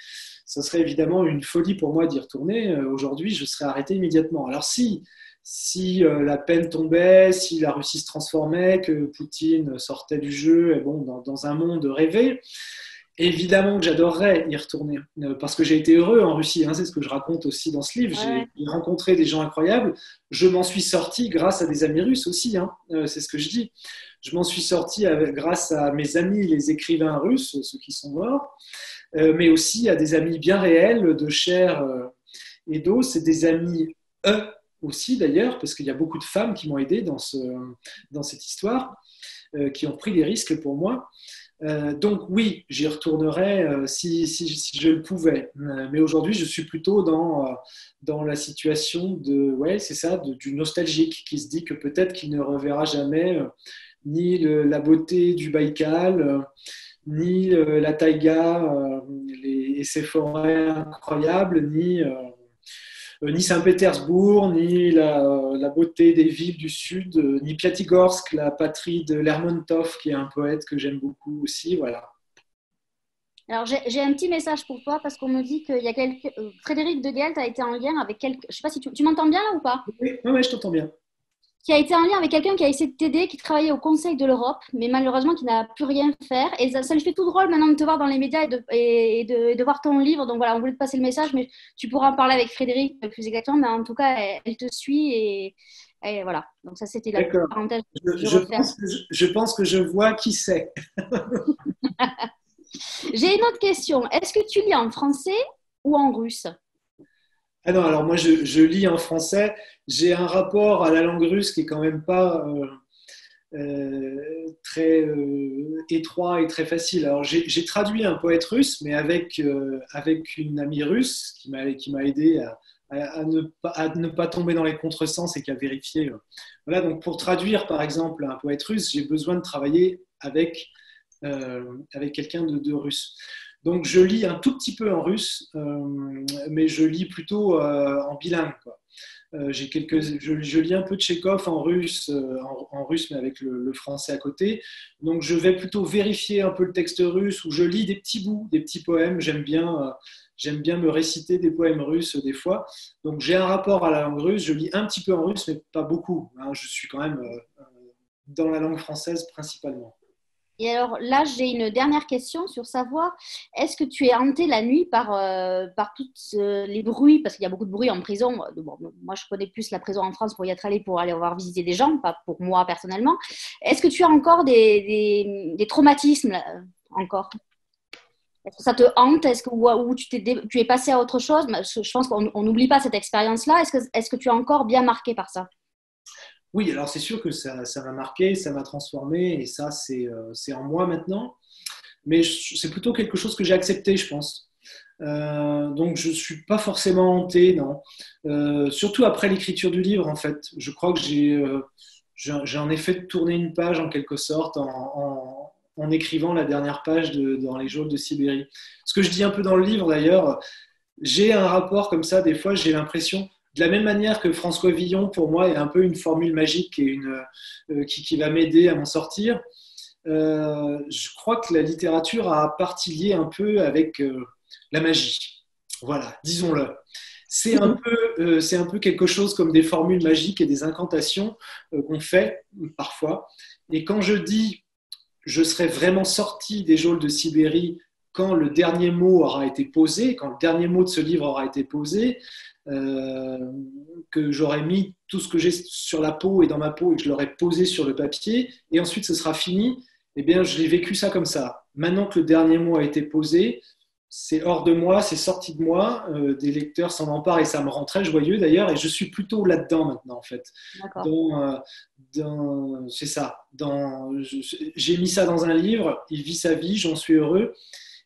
ça serait évidemment une folie pour moi d'y retourner. Aujourd'hui, je serais arrêté immédiatement. Alors, si la peine tombait, si la Russie se transformait, que Poutine sortait du jeu, et bon, dans un monde rêvé, évidemment que j'adorerais y retourner, parce que j'ai été heureux en Russie, hein, c'est ce que je raconte aussi dans ce livre. Ouais. J'ai rencontré des gens incroyables. Je m'en suis sorti grâce à des amis russes aussi, hein, c'est ce que je dis. Je m'en suis sorti grâce à mes amis, les écrivains russes, ceux qui sont morts, mais aussi à des amis bien réels, de chair et d'os, et des amis aussi d'ailleurs, parce qu'il y a beaucoup de femmes qui m'ont aidé dans cette histoire, qui ont pris des risques pour moi. Donc oui, j'y retournerai si je le pouvais. Mais aujourd'hui, je suis plutôt dans la situation du nostalgique qui se dit que peut-être qu'il ne reverra jamais ni la beauté du Baïkal, ni la taïga et ses forêts incroyables, ni Saint-Pétersbourg, ni la beauté des villes du sud, ni Piatigorsk, la patrie de Lermontov, qui est un poète que j'aime beaucoup aussi. Voilà. Alors, j'ai un petit message pour toi parce qu'on me dit qu'il y a Frédéric de Guelt a été en lien avec quelqu'un. Je ne sais pas si tu m'entends bien là ou pas? Oui, ouais, je t'entends bien. Qui a été en lien avec quelqu'un qui a essayé de t'aider, qui travaillait au Conseil de l'Europe, mais malheureusement qui n'a plus rien faire. Et ça lui fait tout drôle maintenant de te voir dans les médias et de voir ton livre. Donc voilà, on voulait te passer le message, mais tu pourras en parler avec Frédéric plus exactement. Mais en tout cas, elle te suit et voilà. Donc ça, c'était la D'accord. parenthèse. Je pense que je vois qui c'est. J'ai une autre question. Est-ce que tu lis en français ou en russe? Ah non, alors moi je lis en français. J'ai un rapport à la langue russe qui est quand même pas très étroit et très facile. Alors j'ai traduit un poète russe, mais avec une amie russe qui m'a aidé à ne pas tomber dans les contresens et qui a vérifié. Voilà, donc pour traduire par exemple un poète russe, j'ai besoin de travailler avec quelqu'un de russe. Donc, je lis un tout petit peu en russe, mais je lis plutôt en bilingue, quoi. Je lis un peu de Tchekhov en russe, mais avec le français à côté. Donc, je vais plutôt vérifier un peu le texte russe ou je lis des petits bouts, des petits poèmes. J'aime bien me réciter des poèmes russes des fois. Donc, j'ai un rapport à la langue russe. Je lis un petit peu en russe, mais pas beaucoup, hein. Je suis quand même dans la langue française principalement. Et alors là, j'ai une dernière question sur savoir, est-ce que tu es hanté la nuit par tous les bruits, parce qu'il y a beaucoup de bruit en prison. Bon, moi, je connais plus la prison en France pour y être allée, pour aller voir visiter des gens, pas pour moi personnellement. Est-ce que tu as encore des traumatismes là, encore? Est-ce que ça te hante? Ou tu es passé à autre chose? Je pense qu'on n'oublie pas cette expérience-là. Est-ce que tu es encore bien marqué par ça? Oui, alors c'est sûr que ça m'a marqué, ça m'a transformé, et ça, c'est en moi maintenant. Mais c'est plutôt quelque chose que j'ai accepté, je pense. Donc, je ne suis pas forcément hanté, non. Surtout après l'écriture du livre, en fait. Je crois que j'en ai fait tourner une page, en quelque sorte, en écrivant la dernière page dans les geôles de Sibérie. Ce que je dis un peu dans le livre, d'ailleurs, j'ai un rapport comme ça, des fois, j'ai l'impression, de la même manière que François Villon, pour moi, est un peu une formule magique qui va m'aider à m'en sortir. Je crois que la littérature a partie liée un peu avec la magie. Voilà, disons-le. C'est un peu quelque chose comme des formules magiques et des incantations qu'on fait parfois. Et quand je dis je serai vraiment sorti des geôles de Sibérie quand le dernier mot aura été posé, quand le dernier mot de ce livre aura été posé, que j'aurai mis tout ce que j'ai sur la peau et dans ma peau et que je l'aurai posé sur le papier, et ensuite ce sera fini, eh bien je l'ai vécu ça comme ça. Maintenant que le dernier mot a été posé, c'est hors de moi, c'est sorti de moi, des lecteurs s'en emparent et ça me rend très joyeux d'ailleurs, et je suis plutôt là-dedans maintenant en fait. C'est ça. J'ai mis ça dans un livre, il vit sa vie, j'en suis heureux,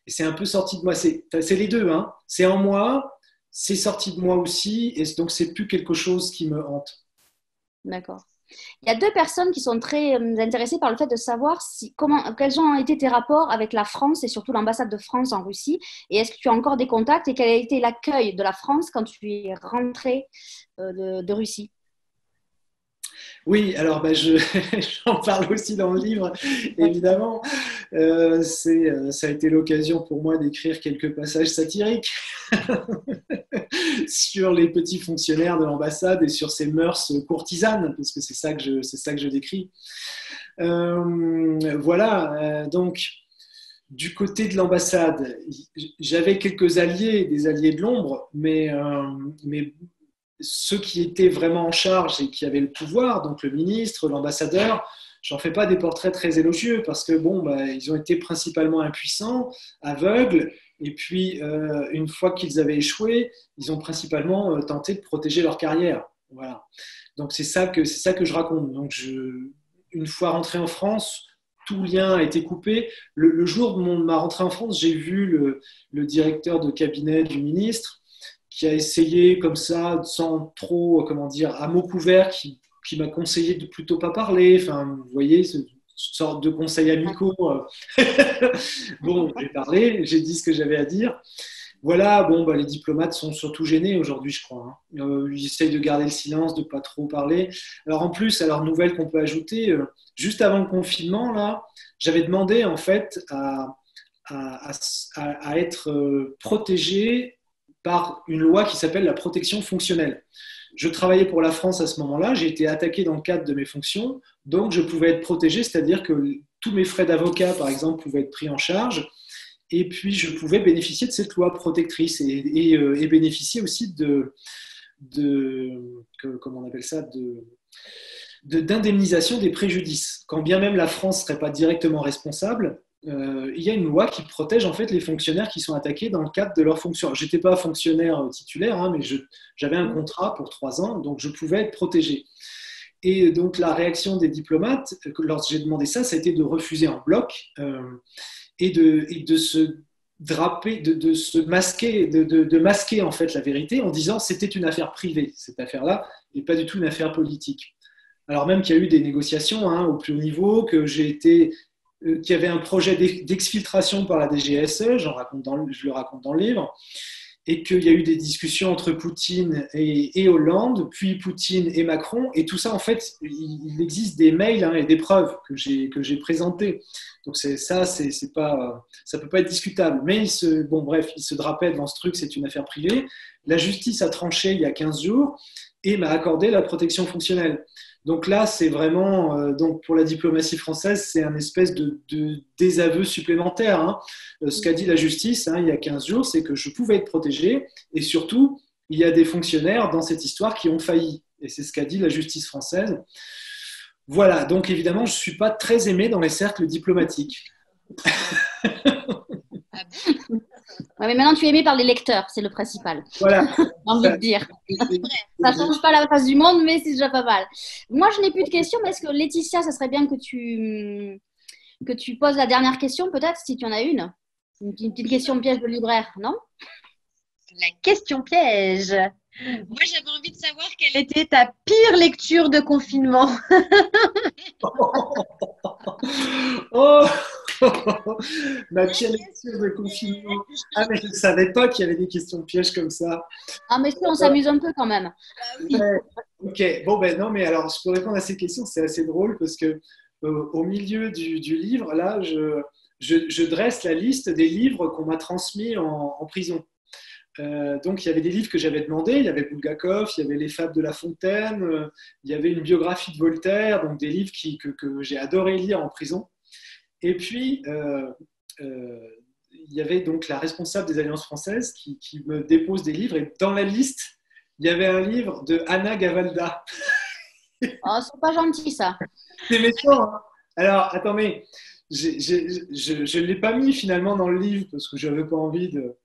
et c'est un peu sorti de moi. C'est les deux, hein. C'est en moi, c'est sorti de moi aussi, et donc c'est plus quelque chose qui me hante. D'accord. Il y a deux personnes qui sont très intéressées par le fait de savoir quels ont été tes rapports avec la France et surtout l'ambassade de France en Russie. Et est-ce que tu as encore des contacts et quel a été l'accueil de la France quand tu es rentré de Russie? Oui, alors j'en parle aussi dans le livre, évidemment. Ça a été l'occasion pour moi d'écrire quelques passages satiriques sur les petits fonctionnaires de l'ambassade et sur ces mœurs courtisanes, parce que c'est ça que je décris. Voilà, donc du côté de l'ambassade, j'avais quelques alliés, des alliés de l'ombre, mais ceux qui étaient vraiment en charge et qui avaient le pouvoir, donc le ministre, l'ambassadeur, j'en fais pas des portraits très élogieux parce que ils ont été principalement impuissants, aveugles, et puis une fois qu'ils avaient échoué, ils ont principalement tenté de protéger leur carrière. Voilà. Donc c'est ça que je raconte. Donc une fois rentré en France, tout lien a été coupé. Le jour de ma rentrée en France, j'ai vu le directeur de cabinet du ministre qui a essayé comme ça, sans trop, comment dire, à mots couverts, qui m'a conseillé de plutôt pas parler. Enfin, vous voyez, ce sorte de conseils amicaux. Bon, j'ai parlé, j'ai dit ce que j'avais à dire. Voilà, les diplomates sont surtout gênés aujourd'hui, je crois, hein. Ils essayent de garder le silence, de ne pas trop parler. Alors en plus, alors nouvelle qu'on peut ajouter, juste avant le confinement, là, j'avais demandé en fait à être protégé par une loi qui s'appelle la protection fonctionnelle. Je travaillais pour la France à ce moment-là, j'ai été attaqué dans le cadre de mes fonctions, donc je pouvais être protégé, c'est-à-dire que tous mes frais d'avocat, par exemple, pouvaient être pris en charge, et puis je pouvais bénéficier de cette loi protectrice et bénéficier aussi comment on appelle ça, d'indemnisation des préjudices. Quand bien même la France ne serait pas directement responsable, il y a une loi qui protège en fait les fonctionnaires qui sont attaqués dans le cadre de leur fonction. Je n'étais pas fonctionnaire titulaire, hein, mais j'avais un contrat pour 3 ans, donc je pouvais être protégé. Et donc la réaction des diplomates, lorsque j'ai demandé ça, ça a été de refuser en bloc et de se draper, de se masquer, de masquer en fait la vérité en disant c'était une affaire privée, cette affaire-là, et pas du tout une affaire politique. Alors même qu'il y a eu des négociations au plus haut niveau, que j'ai été qu'il y avait un projet d'exfiltration par la DGSE, je le raconte dans le livre, et qu'il y a eu des discussions entre Poutine et Hollande, puis Poutine et Macron, et tout ça, en fait, il existe des mails et des preuves que j'ai présentées. Donc ça peut pas être discutable. Mais il se drapait devant ce truc, c'est une affaire privée. La justice a tranché il y a 15 jours et m'a accordé la protection fonctionnelle. Donc là, c'est vraiment, donc pour la diplomatie française, c'est un espèce de désaveu supplémentaire. Hein. Ce qu'a dit la justice il y a 15 jours, c'est que je pouvais être protégé et surtout, il y a des fonctionnaires dans cette histoire qui ont failli. Et c'est ce qu'a dit la justice française. Voilà, donc évidemment, je ne suis pas très aimé dans les cercles diplomatiques. Ouais, mais maintenant, tu es aimé par les lecteurs, c'est le principal. Voilà. J'ai envie de dire. Ça ne change pas la face du monde, mais c'est déjà pas mal. Moi, je n'ai plus de questions, mais est-ce que Laetitia, ça serait bien que tu poses la dernière question, peut-être, si tu en as une. Une petite question piège de libraire, non? La question piège. Moi, j'avais envie de savoir quelle était ta pire lecture de confinement. Oh ma pire lecture de confinement. Ah, mais je ne savais pas qu'il y avait des questions pièges comme ça. Ah, mais si, on s'amuse un peu quand même. Ok, bon, ben non, mais alors, pour répondre à ces questions, c'est assez drôle parce que au milieu du livre, là, je dresse la liste des livres qu'on m'a transmis en prison. Donc, il y avait des livres que j'avais demandés. Il y avait Bulgakov, il y avait Les Fables de La Fontaine, il y avait une biographie de Voltaire, donc des livres que j'ai adoré lire en prison. Et puis, il y avait donc la responsable des Alliances françaises qui me dépose des livres. Et dans la liste, il y avait un livre de Anna Gavalda. Oh, c'est pas gentil, ça. C'est méchant, hein. Alors, attendez, je ne l'ai pas mis finalement dans le livre parce que je n'avais pas envie de...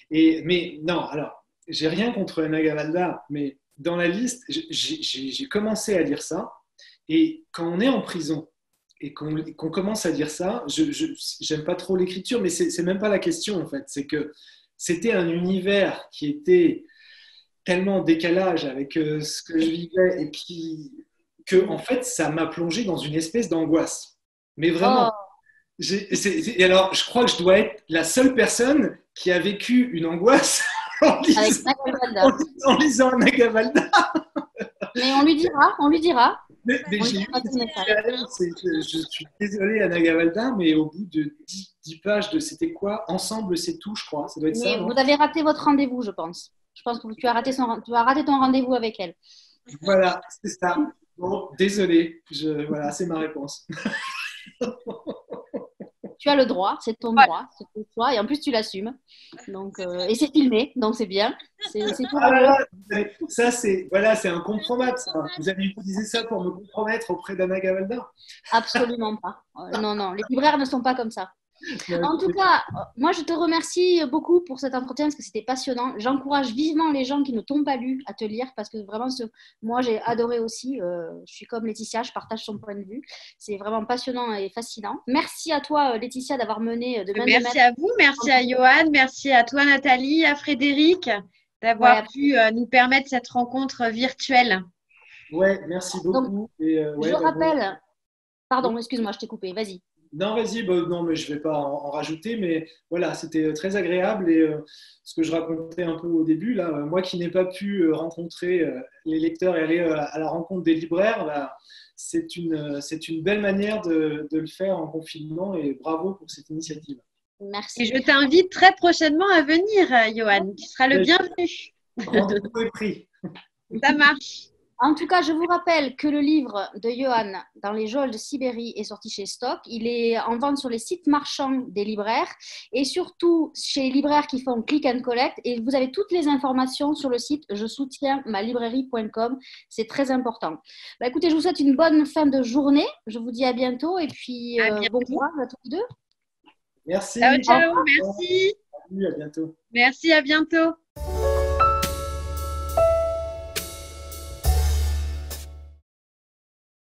mais non, alors, j'ai rien contre Anna Gavalda, mais dans la liste, j'ai commencé à lire ça. Et quand on est en prison et qu'on commence à dire ça, j'aime pas trop l'écriture, mais c'est même pas la question en fait. C'est que c'était un univers qui était tellement en décalage avec ce que je vivais et que en fait, ça m'a plongé dans une espèce d'angoisse. Mais vraiment. Oh. Et alors, je crois que je dois être la seule personne qui a vécu une angoisse en lisant Anna Gavalda. Mais on lui dira. Mais je suis désolé, Anna Gavalda, mais au bout de 10 pages de c'était quoi? Ensemble, c'est tout, je crois. Ça doit être mais ça. vous avez raté votre rendez-vous, je pense. Je pense que tu as raté ton rendez-vous avec elle. Voilà, c'est ça. Bon, désolé. Voilà, c'est ma réponse. Tu as le droit, c'est ton droit, c'est ton choix, et en plus tu l'assumes. Donc, et c'est filmé, donc c'est bien. C'est tout. Ça, c'est un compromat. Ça. Vous avez utilisé ça pour me compromettre auprès d'Anna Gavalda? Absolument pas. Non, les libraires ne sont pas comme ça. En tout cas, moi je te remercie beaucoup pour cet entretien parce que c'était passionnant. J'encourage vivement les gens qui ne t'ont pas lu à te lire parce que vraiment, moi j'ai adoré aussi. Je suis comme Laetitia, je partage son point de vue. C'est vraiment passionnant et fascinant. Merci à toi, Laetitia, d'avoir mené de main de maître. Merci à vous, merci à Johan, merci à toi, Nathalie, à Frédéric, d'avoir pu nous permettre cette rencontre virtuelle. Ouais, merci beaucoup. Donc, je rappelle. Pardon, excuse-moi, je t'ai coupé. Vas-y. Non, vas-y, non, mais je ne vais pas en rajouter, mais voilà, c'était très agréable et ce que je racontais un peu au début, là, moi qui n'ai pas pu rencontrer les lecteurs et aller à la rencontre des libraires, bah, c'est une belle manière de le faire en confinement et bravo pour cette initiative. Merci. Et je t'invite très prochainement à venir, Johan, tu seras le bienvenu. Rendez-vous est pris. Ça marche. En tout cas, je vous rappelle que le livre de Johan Dans les geôles de Sibérie est sorti chez Stock. Il est en vente sur les sites marchands des libraires et surtout chez les libraires qui font click and collect. Et vous avez toutes les informations sur le site je soutiens ma librairie.com. C'est très important. Bah, écoutez, je vous souhaite une bonne fin de journée. Je vous dis à bientôt et puis bon courage à tous les deux. Merci. Ciao, ciao. Merci. Salut, à bientôt. Merci, à bientôt.